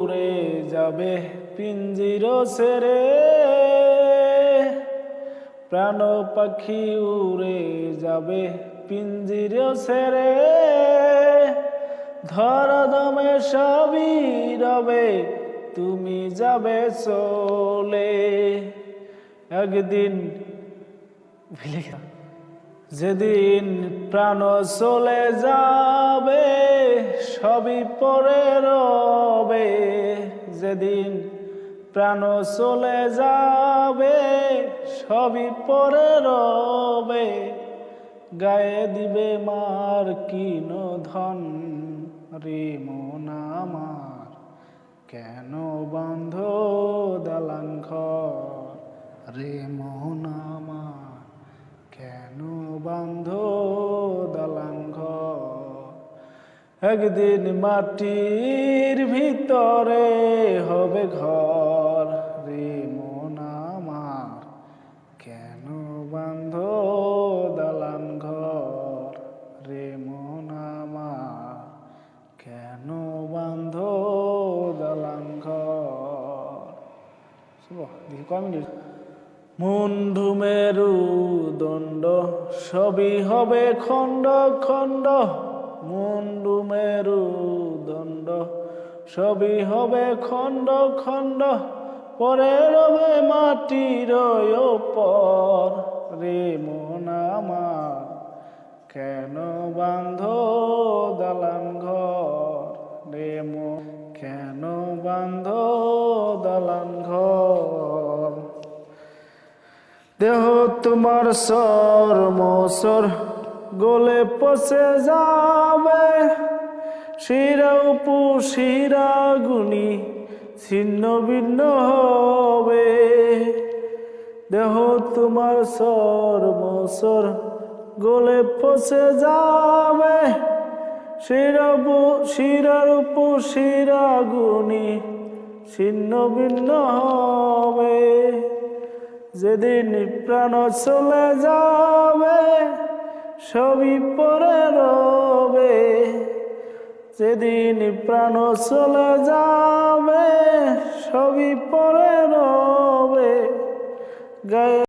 উড়ে যাবে পিঞ্জির ছেড়ে, প্রাণ পাখি উড়ে যাবে পিঞ্জির ছেড়ে, ধরাধামে সবই রবে তুমি যাবে চলে। একদিন যেদিন প্রাণ চলে যাবে সবই পরে রবে, যেদিন প্রাণ চলে যাবে সবই পরে রবে, গায়ে দিবে মার কিন ধন রে মন আমার, কেন বাঁধ দালান ঘর রে মন আমার, কেন বাঁধ দালান ঘর। একদিন মাটির ভিতরে হবে ঘর রে মন আমার, কেন বাঁধ দালান ঘর রে মন আমার, কেন বাঁধ দালান ঘর। দেখি কয় মিনিট। মুন্ডু মেরু দণ্ড সবই হবে খণ্ড খণ্ড, মুন্ডু মেরু দণ্ড সবই হবে খণ্ড খণ্ড, পরে রবে মাটির ওপর রে মন আমার, কেন বাঁধ দালান ঘর রে মন, কেন বাঁধ দালান ঘর। দেহ তোমার সর মসর গলে পচে যাবে, শিরা উপু শিরা গুনি ছিন্ন ভিন্ন হবে। দেহ তোমার সর মসর গলে পচে যাবে, শিরার উপু শিরা গুনি ছিন্ন ভিন্ন হবে। যেদিন প্রাণ চলে যাবে সবই পরে রবে, যেদিন প্রাণ চলে যাবে সবই পরে রবে, গায়ে